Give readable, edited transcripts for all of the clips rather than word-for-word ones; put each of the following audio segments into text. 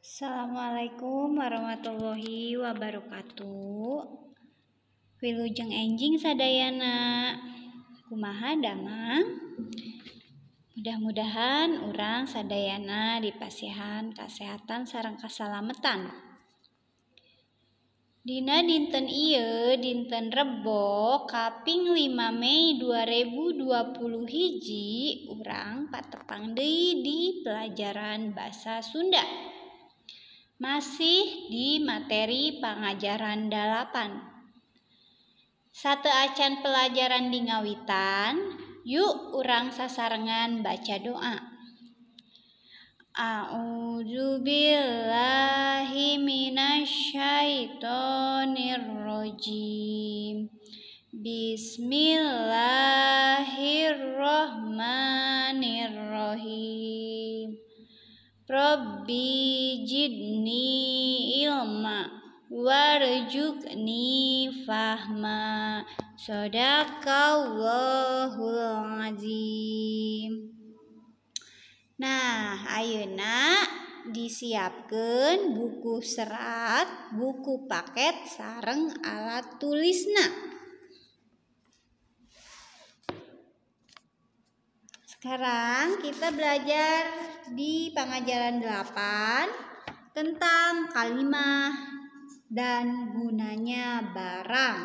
Assalamualaikum warahmatullahi wabarakatuh. Wilujeng enjing sadayana. Kumaha damang? Mudah-mudahan urang sadayana dipasihan kasehatan sareng kasalametan. Dina dinten ieu dinten Rebo kaping 5 Mei 2020 hiji urang patepang deui di pelajaran basa Sunda. Masih di materi pangajaran 8. Sate acan pelajaran di ngawitan, yuk urang sasarengan baca doa. A'udzubillahi minasyaitonirrajim. Bismillahirrahmanirrahim. Rabbi jidni ilma warjukni fahma. Shadaqallahul azim. Nah, ayeuna disiapkeun buku serat, buku paket sareng alat tulisna. Sekarang kita belajar di pengajaran 8 tentang kalimah dan gunanya barang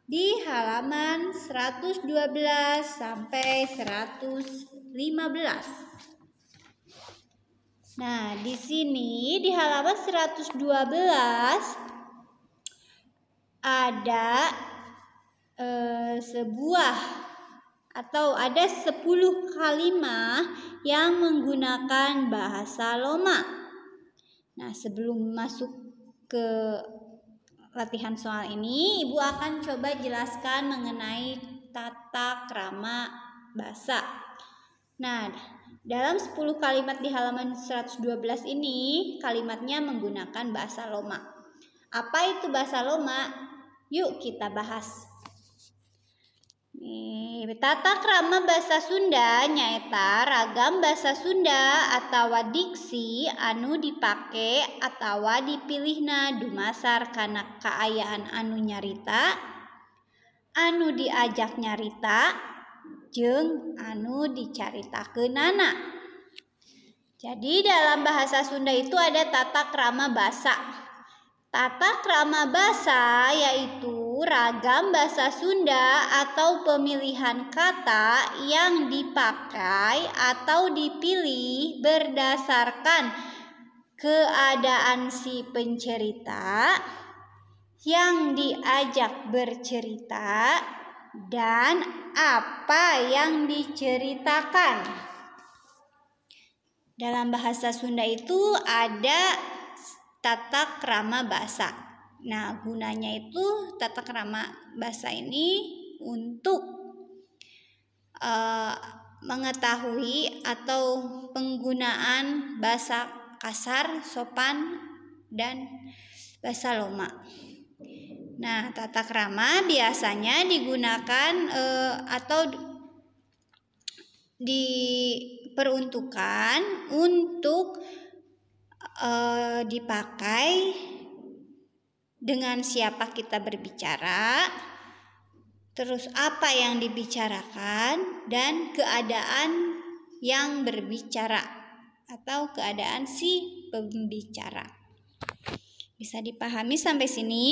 di halaman 112 sampai 115. Nah, di sini di halaman 112 ada ada 10 kalimah yang menggunakan bahasa Loma. Nah, sebelum masuk ke latihan soal ini, Ibu akan coba jelaskan mengenai tata krama bahasa. Nah, dalam 10 kalimat di halaman 112 ini, kalimatnya menggunakan bahasa Loma. Apa itu bahasa Loma? Yuk kita bahas. Tata krama basa Sunda nyaeta ragam basa Sunda atawa diksi anu dipake atawa dipilihna dumasar kana kaayaan anu nyarita, anu diajak nyarita, jeung anu dicaritakeunana. Jadi dalam bahasa Sunda itu ada tata krama basa. Tata krama basa yaitu ragam bahasa Sunda atau pemilihan kata yang dipakai atau dipilih berdasarkan keadaan si pencerita, yang diajak bercerita, dan apa yang diceritakan. Dalam bahasa Sunda itu ada tata krama bahasa. Nah, gunanya itu tata krama bahasa ini untuk mengetahui atau penggunaan bahasa kasar, sopan, dan bahasa Loma. Nah, tata krama biasanya digunakan atau diperuntukkan untuk dipakai dengan siapa kita berbicara, terus apa yang dibicarakan, dan keadaan yang berbicara atau keadaan si pembicara. Bisa dipahami sampai sini?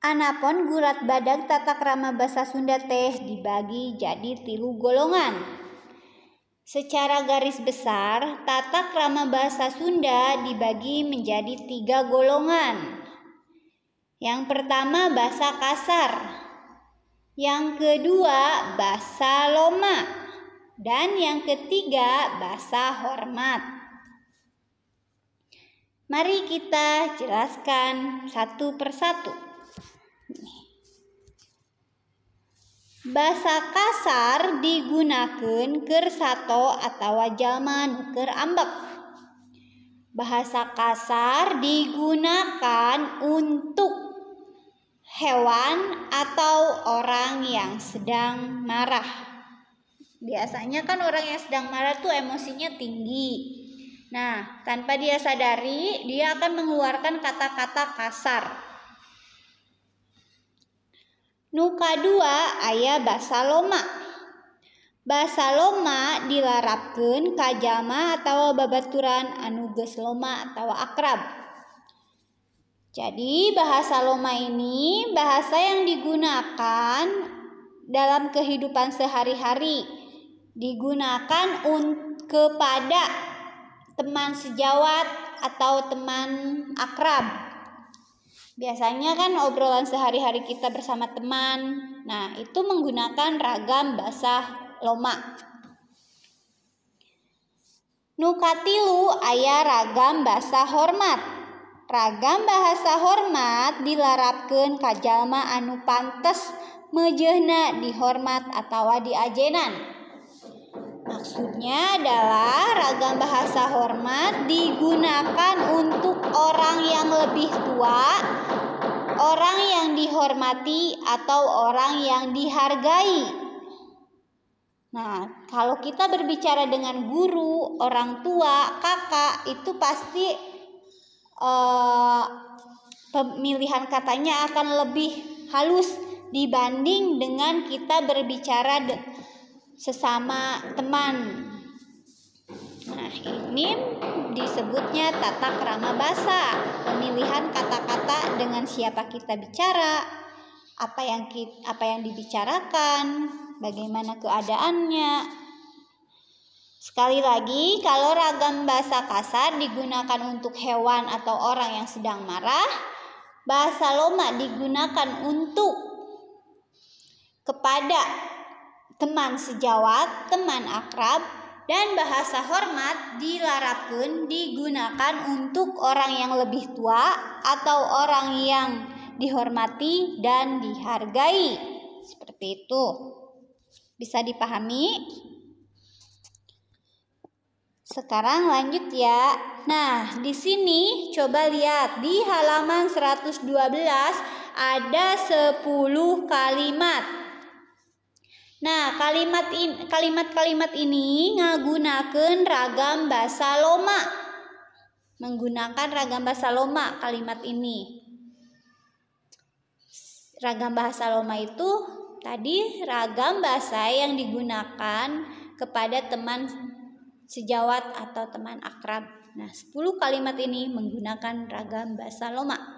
Anapun gulat badag tata krama basa Sunda teh dibagi jadi 3 golongan. Secara garis besar, tata krama bahasa Sunda dibagi menjadi 3 golongan. Yang pertama bahasa kasar, yang kedua bahasa Loma, dan yang ketiga bahasa hormat. Mari kita jelaskan satu persatu. Basa kasar digunakeun keur sato atawa jalma nu keur ambek. Bahasa kasar digunakan untuk hewan atau orang yang sedang marah. Biasanya kan orang yang sedang marah tuh emosinya tinggi. Nah, tanpa dia sadari, dia akan mengeluarkan kata-kata kasar. Nu kadua aya basa loma. Basa loma dilarapkeun ka jalma atawa babaturan anu geus loma atawa akrab. Jadi bahasa loma ini bahasa yang digunakan dalam kehidupan sehari-hari, digunakan kepada teman sejawat atau teman akrab. Biasanya kan obrolan sehari-hari kita bersama teman. Nah, itu menggunakan ragam bahasa loma. Nu katilu aya ragam bahasa hormat. Ragam bahasa hormat dilarapkeun ka jalma anu pantes meujeuhna dihormat atawa diajenan. Maksudnya adalah ragam bahasa hormat digunakan untuk orang yang lebih tua, orang yang dihormati, atau orang yang dihargai. Nah, kalau kita berbicara dengan guru, orang tua, kakak, itu pasti pemilihan katanya akan lebih halus dibanding dengan kita berbicara sesama teman. Nah, ini disebutnya tata krama basa, pemilihan kata-kata dengan siapa kita bicara, apa yang dibicarakan, bagaimana keadaannya. Sekali lagi, kalau ragam bahasa kasar digunakan untuk hewan atau orang yang sedang marah, bahasa loma digunakan untuk kepada teman sejawat, teman akrab, dan bahasa hormat dilarapkeun digunakan untuk orang yang lebih tua atau orang yang dihormati dan dihargai. Seperti itu. Bisa dipahami? Sekarang lanjut ya. Nah, di sini coba lihat di halaman 112 ada 10 kalimat. Nah, kalimat-kalimat ini ngagunakeun ragam basa loma. Menggunakan ragam bahasa loma kalimat ini. Ragam bahasa loma itu tadi ragam bahasa yang digunakan kepada teman sejawat atau teman akrab. Nah, 10 kalimat ini menggunakan ragam bahasa loma.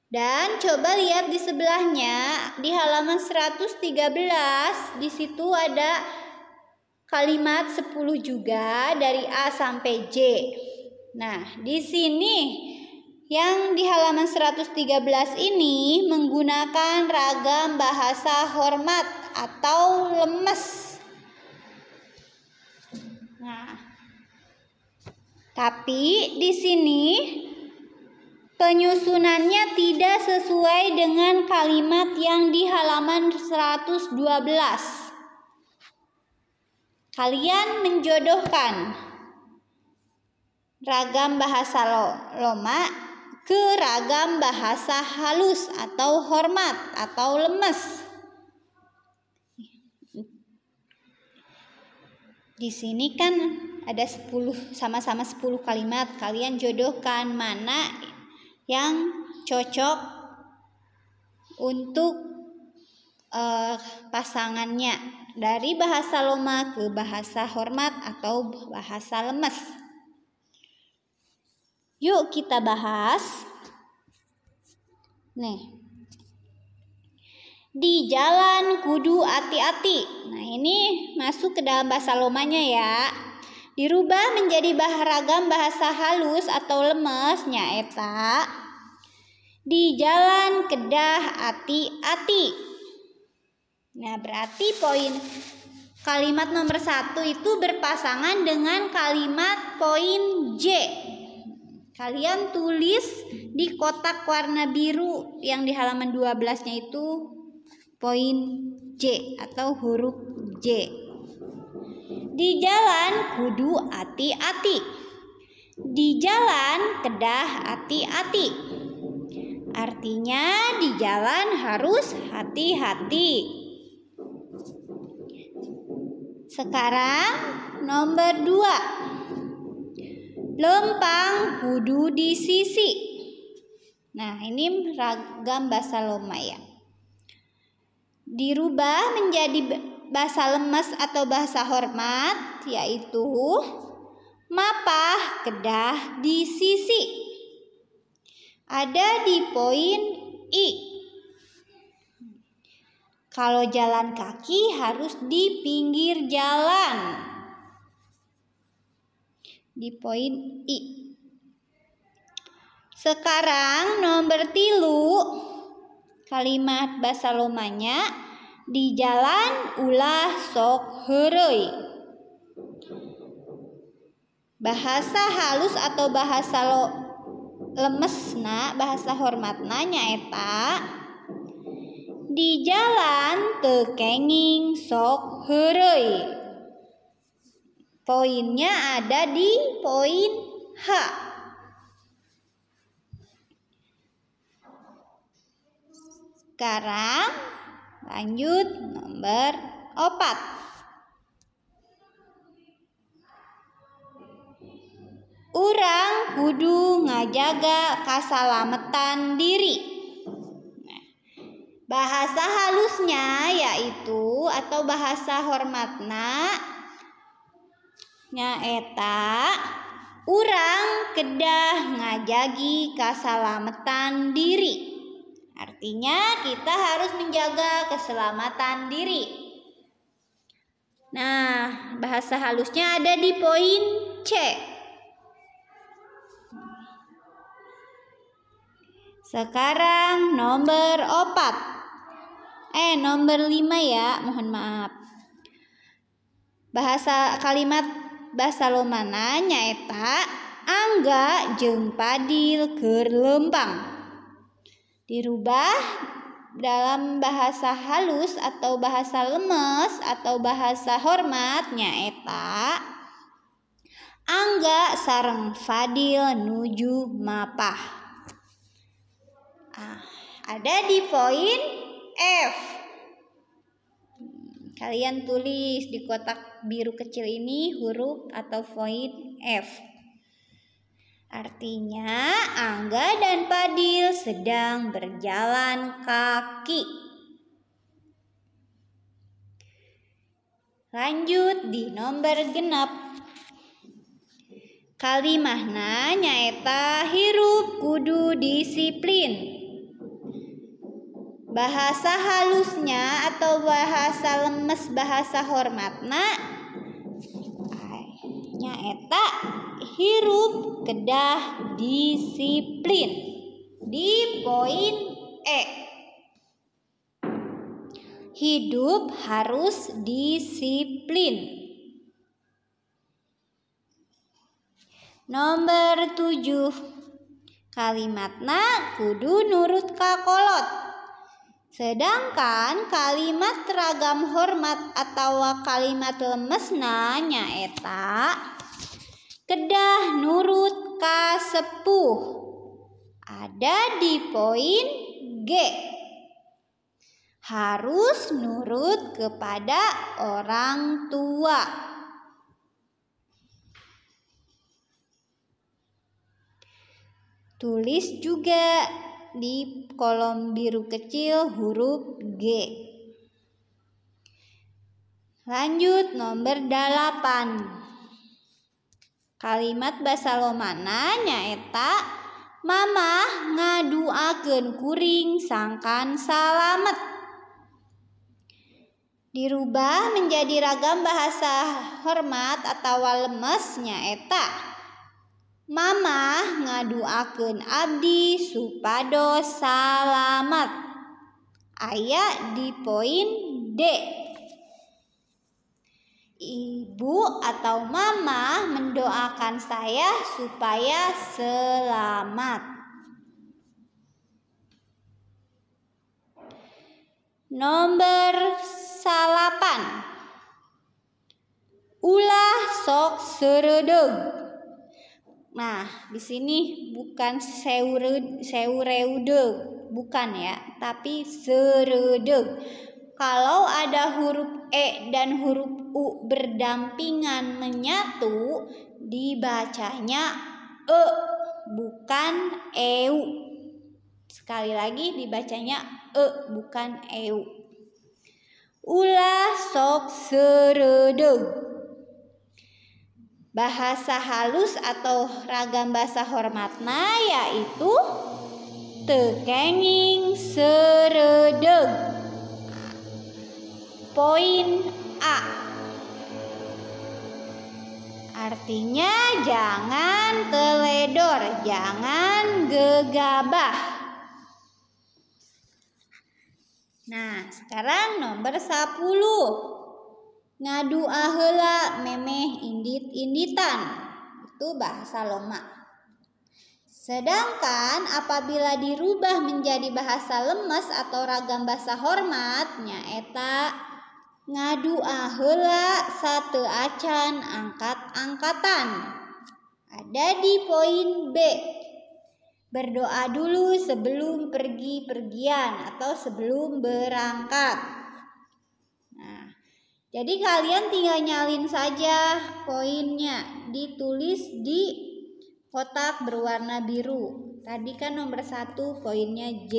Dan coba lihat di sebelahnya di halaman 113, di situ ada kalimat 10 juga dari A sampai J. Nah, di sini yang di halaman 113 ini menggunakan ragam bahasa hormat atau lemes. Nah, tapi di sini penyusunannya tidak sesuai dengan kalimat yang di halaman 112. Kalian menjodohkan ragam bahasa loma ke ragam bahasa halus atau hormat atau lemes. Di sini kan ada 10, sama-sama 10 kalimat. Kalian jodohkan mana yang cocok untuk pasangannya dari bahasa loma ke bahasa hormat atau bahasa lemes. Yuk kita bahas. Nih. Di jalan kudu hati-hati. Nah, ini masuk ke dalam bahasa lomanya ya. Dirubah menjadi ragam bahasa halus atau lemes nyaeta di jalan kedah hati-hati. Nah, berarti poin kalimat nomor 1 itu berpasangan dengan kalimat poin J. Kalian tulis di kotak warna biru yang di halaman 12-nya itu poin J atau huruf J. Di jalan kudu hati-hati. Di jalan kedah hati-hati. Artinya di jalan harus hati-hati. Sekarang nomor 2. Lempang kudu di sisi. Nah, ini ragam bahasa Loma ya. Dirubah menjadi bahasa lemes atau bahasa hormat, yaitu mapah kedah di sisi. Ada di poin I. Kalau jalan kaki harus di pinggir jalan. Di poin I. Sekarang nomor 3. Kalimat bahasa Lomanya di jalan ulah sok heureuy. Bahasa halus atau bahasa lemesna, bahasa hormatna nyaeta di jalan teu kenging sok heureuy. Poinnya ada di poin H. Sekarang lanjut nomor 4. Urang kudu ngajaga kasalametan diri. Nah, bahasa halusnya yaitu atau bahasa hormatna nyaeta urang kedah ngajagi kasalametan diri. Artinya kita harus menjaga keselamatan diri. Nah, bahasa halusnya ada di poin C. Sekarang nomor 5 ya, mohon maaf. Bahasa Lomana nyaeta angga jeung padil keur lempang. Dirubah dalam bahasa halus atau bahasa lemes atau bahasa hormat nyaeta angga sareng fadil nuju mapah. Ada di poin F. Kalian tulis di kotak biru kecil ini huruf atau poin F. Artinya Angga dan Padil sedang berjalan kaki. Lanjut di nomor genep. Kalimahna nyaeta hirup kudu disiplin. Bahasa halusnya atau bahasa lemes bahasa hormatna nyaeta hirup kedah disiplin. Di poin E. Hidup harus disiplin. Nomor 7. Kalimatna kudu nurut ka kolot. Sedangkan kalimat ragam hormat atau kalimat lemesna nyaeta kedah nurut ka sepuh. Ada di poin G. Harus nurut kepada orang tua. Tulis juga di kolom biru kecil huruf G. Lanjut nomor 8. Kalimat basa lomana nyaeta mamah ngaduakeun kuring sangkan salamet. Dirubah menjadi ragam bahasa hormat atau lemes nyaeta mamah ngaduakeun abdi supados salamet. Aya di poin D. Ibu atau mama mendoakan saya supaya selamat. Nomor 8. Ulah sok seredeug. Nah, di sini bukan seureudeg, bukan ya, tapi seredeug. Kalau ada huruf E dan huruf u berdampingan menyatu dibacanya bukan eu. Sekali lagi dibacanya bukan eu. Ulah sok seredeg. Bahasa halus atau ragam bahasa hormatna yaitu teu kenging seredeg. Poin A. Artinya jangan teledor, jangan gegabah. Nah, sekarang nomor 10. Ngadu aheula memeh indit-inditan. Itu bahasa Loma. Sedangkan apabila dirubah menjadi bahasa lemes atau ragam bahasa hormat nyaeta ngadu aheula sateu acan angkat-angkatan. Ada di poin B. Berdoa dulu sebelum pergi-pergian atau sebelum berangkat. Nah, jadi kalian tinggal nyalin saja poinnya, ditulis di kotak berwarna biru. Tadi kan nomor 1 poinnya J,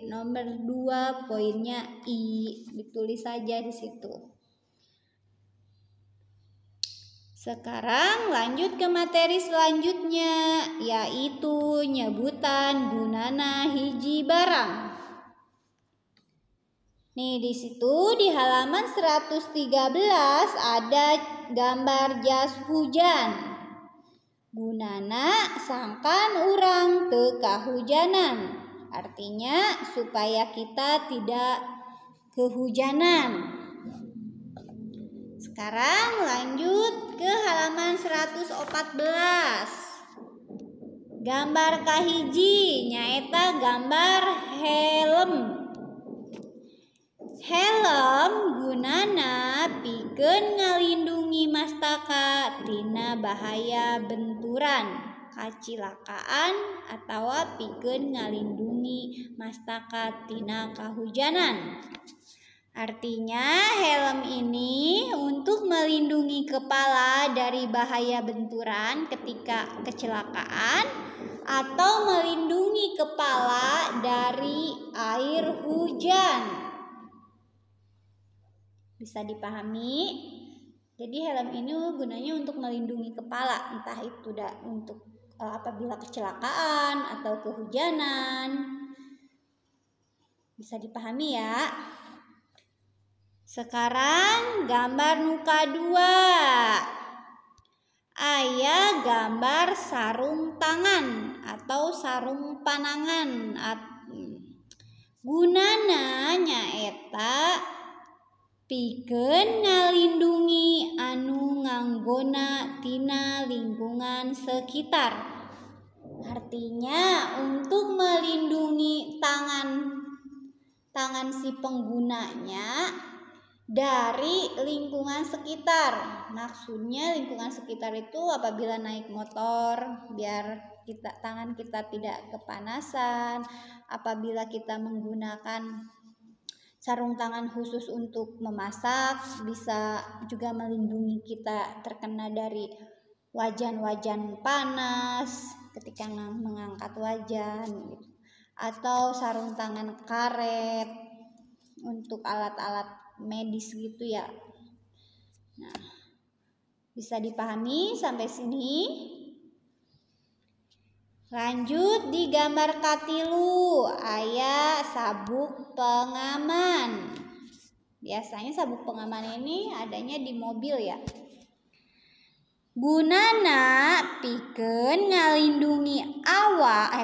nomor 2 poinnya I, ditulis saja di situ. Sekarang lanjut ke materi selanjutnya, yaitu nyebutan gunana hiji barang. Nih di situ di halaman 113 ada gambar jas hujan. Gunana sangkan urang teu kahujanan. Artinya supaya kita tidak kehujanan. Sekarang lanjut ke halaman 114. Gambar kahiji nyaeta gambar helm. Helm gunana pikeun ngalindungi mastaka tina bahaya benturan, kacilakaan atawa pikeun ngalindungi mastaka tina kahujanan. Artinya helm ini untuk melindungi kepala dari bahaya benturan ketika kecelakaan atau melindungi kepala dari air hujan. Bisa dipahami? Jadi helm ini gunanya untuk melindungi kepala, entah itu untuk apabila kecelakaan atau kehujanan. Bisa dipahami ya? Sekarang gambar nuka 2. Aya gambar sarung tangan atau sarung panangan. Gunana nyaeta pikeun ngalindungi anu nganggona tina lingkungan sekitar. Artinya untuk melindungi tangan si penggunanya dari lingkungan sekitar. Maksudnya lingkungan sekitar itu apabila naik motor biar tangan kita tidak kepanasan, apabila kita menggunakan sarung tangan khusus untuk memasak bisa juga melindungi kita terkena dari wajan-wajan panas ketika mengangkat wajan gitu. Atau sarung tangan karet untuk alat-alat medis gitu ya. Nah, bisa dipahami sampai sini? Lanjut di gambar katilu aya sabuk pengaman. Biasanya sabuk pengaman ini adanya di mobil ya. Gunana pikeun ngalindungi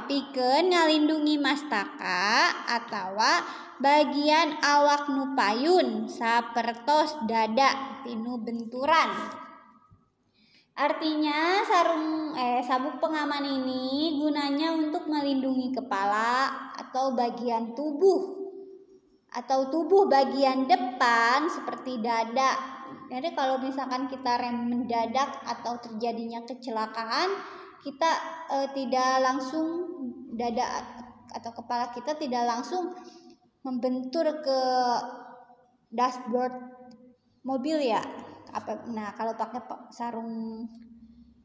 pikeun ngalindungi mastaka atawa bagian awak nu payun sapertos dada tinu benturan. Artinya sabuk pengaman ini gunanya untuk melindungi kepala atau bagian tubuh bagian depan seperti dada. Jadi kalau misalkan kita rem mendadak atau terjadinya kecelakaan, kita tidak langsung dada atau kepala kita tidak langsung membentur ke dashboard mobil ya. Nah, kalau pakai sarung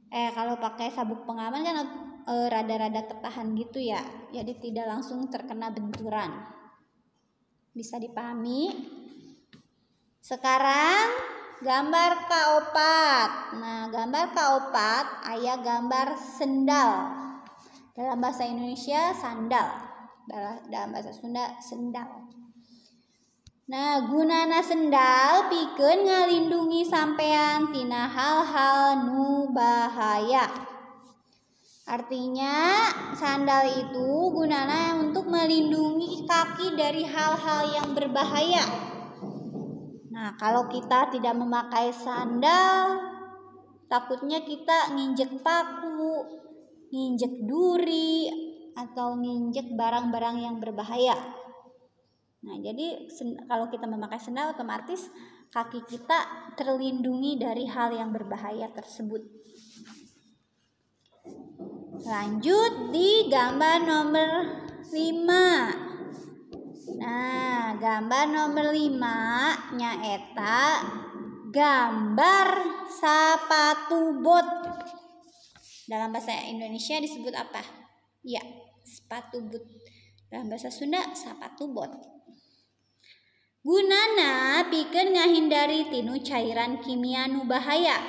kalau pakai sabuk pengaman kan rada-rada tertahan gitu ya. Jadi tidak langsung terkena benturan. Bisa dipahami? Sekarang gambar K4. Nah, gambar K4 aya gambar sendal. Dalam bahasa Indonesia sandal. Dalam bahasa Sunda sendal. Nah, gunana sendal pikeun ngalindungi sampean tina hal-hal nu bahaya. Artinya sandal itu gunana untuk melindungi kaki dari hal-hal yang berbahaya. Nah, kalau kita tidak memakai sandal, takutnya kita nginjek paku, nginjek duri, atau nginjek barang-barang yang berbahaya. Nah, jadi kalau kita memakai sandal otomatis kaki kita terlindungi dari hal yang berbahaya tersebut. Lanjut di gambar nomor 5. Nah, gambar nomor 5 nyaeta gambar sepatu bot. Dalam bahasa Indonesia disebut apa? Ya, sepatu bot. Dalam bahasa Sunda sepatu bot. Gunana pikeun ngahindari tinu cairan kimia nu bahaya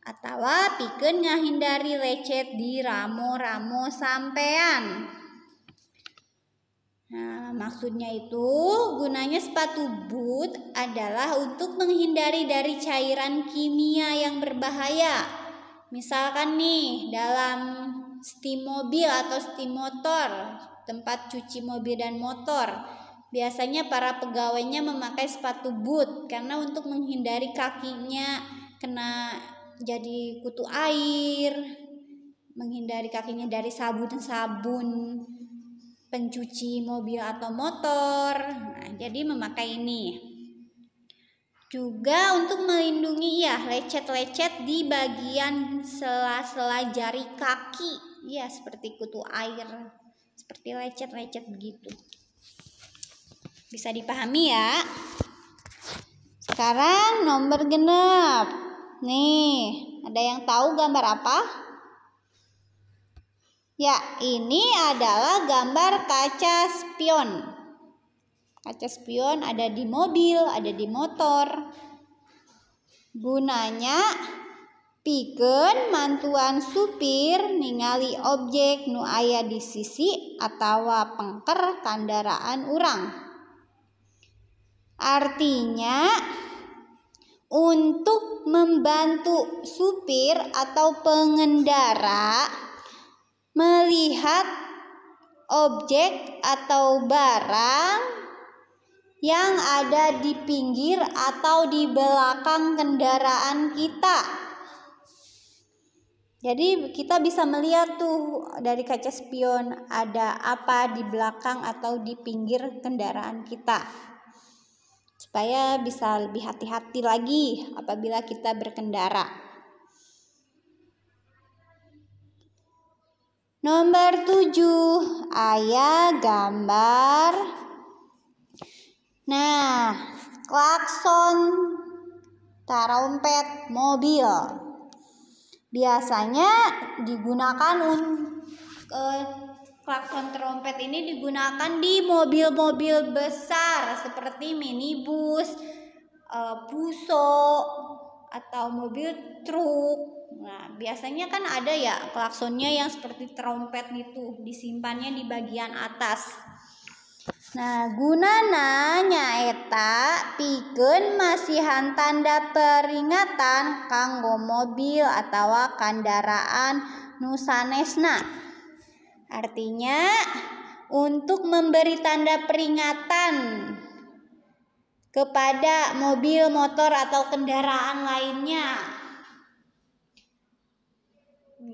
atawa pikeun ngahindari lecet di ramo-ramo sampean. Nah, maksudnya itu gunanya sepatu boot adalah untuk menghindari dari cairan kimia yang berbahaya. Misalkan nih dalam stim mobil atau stim motor, tempat cuci mobil dan motor. Biasanya para pegawainya memakai sepatu boot karena untuk menghindari kakinya kena jadi kutu air, menghindari kakinya dari sabun-sabun pencuci mobil atau motor. Nah, jadi memakai ini. Juga untuk melindungi lecet-lecet di bagian sela-sela jari kaki. Ya, seperti kutu air, seperti lecet-lecet begitu. Bisa dipahami ya. Sekarang nomor genep. Nih, ada yang tahu gambar apa? Ya, ini adalah gambar kaca spion. Kaca spion ada di mobil, ada di motor. Gunanya pikeun mantuan supir ningali objek nu aya di sisi atawa pengker kendaraan urang. Artinya untuk membantu supir atau pengendara melihat objek atau barang yang ada di pinggir atau di belakang kendaraan kita. Jadi kita bisa melihat tuh dari kaca spion ada apa di belakang atau di pinggir kendaraan kita. Supaya bisa lebih hati-hati lagi apabila kita berkendara. Nomor 7 aya gambar. Nah, klakson trompet mobil. Biasanya digunakan klakson trompet ini digunakan di mobil-mobil besar seperti minibus, buso, atau mobil truk. Nah, biasanya kan ada ya klaksonnya yang seperti trompet itu, disimpannya di bagian atas. Nah, gunana nyaeta pikeun masihan tanda peringatan kanggo mobil atawa kendaraan nu sanesna. Artinya untuk memberi tanda peringatan kepada mobil, motor atau kendaraan lainnya.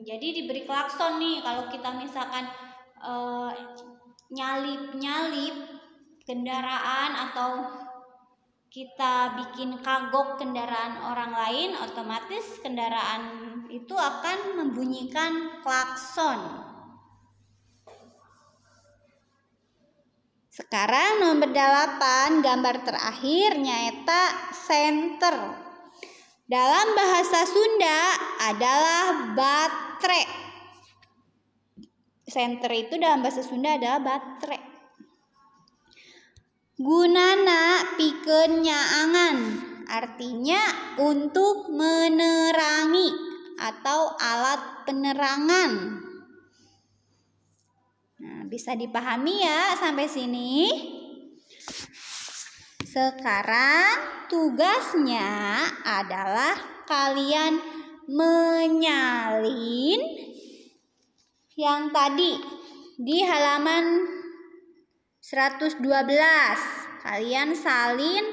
Jadi diberi klakson nih kalau kita misalkan nyalip kendaraan atau kita bikin kagok kendaraan orang lain, otomatis kendaraan itu akan membunyikan klakson. Sekarang nomor 8 gambar terakhir nyaeta senter. dalam bahasa Sunda adalah batre. Senter itu dalam bahasa Sunda adalah batre. Gunana pikeun nyaangan, artinya untuk menerangi atau alat penerangan. Nah, bisa dipahami ya sampai sini. Sekarang tugasnya adalah kalian menyalin yang tadi di halaman 112. Kalian salin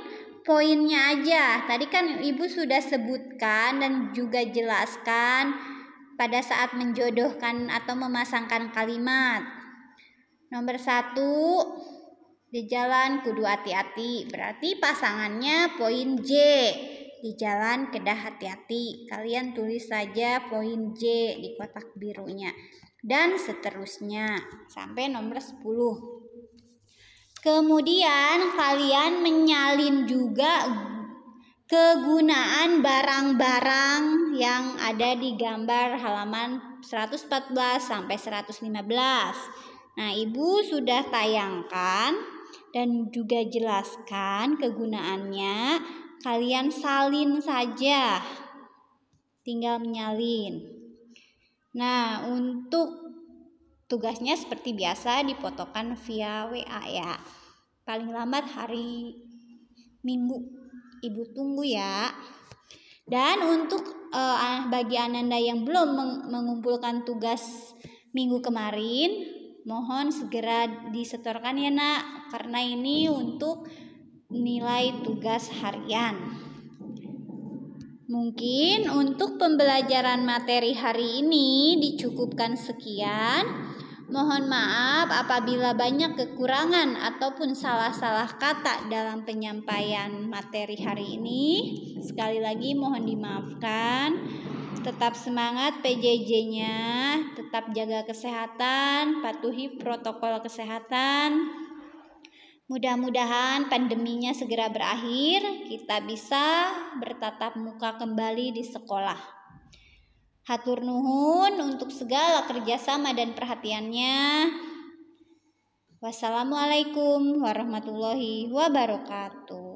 poinnya aja. Tadi kan Ibu sudah sebutkan dan juga jelaskan pada saat menjodohkan atau memasangkan kalimat. Nomor 1, di jalan kudu hati-hati, berarti pasangannya poin J. Di jalan kedah hati-hati, kalian tulis saja poin J di kotak birunya. Dan seterusnya sampai nomor 10. Kemudian kalian menyalin juga kegunaan barang-barang yang ada di gambar halaman 114 sampai 115. Nah, Ibu sudah tayangkan dan juga jelaskan kegunaannya. Kalian salin saja, tinggal menyalin. Nah, untuk tugasnya seperti biasa difotokan via WA ya. Paling lambat hari Minggu. Ibu tunggu ya. Dan untuk bagi Ananda yang belum mengumpulkan tugas minggu kemarin, mohon segera disetorkan ya Nak, karena ini untuk nilai tugas harian. Mungkin untuk pembelajaran materi hari ini dicukupkan sekian. Mohon maaf apabila banyak kekurangan ataupun salah-salah kata dalam penyampaian materi hari ini. Sekali lagi mohon dimaafkan. Tetap semangat PJJ-nya, tetap jaga kesehatan, patuhi protokol kesehatan. Mudah-mudahan pandeminya segera berakhir, kita bisa bertatap muka kembali di sekolah. Hatur nuhun untuk segala kerjasama dan perhatiannya. Wassalamualaikum warahmatullahi wabarakatuh.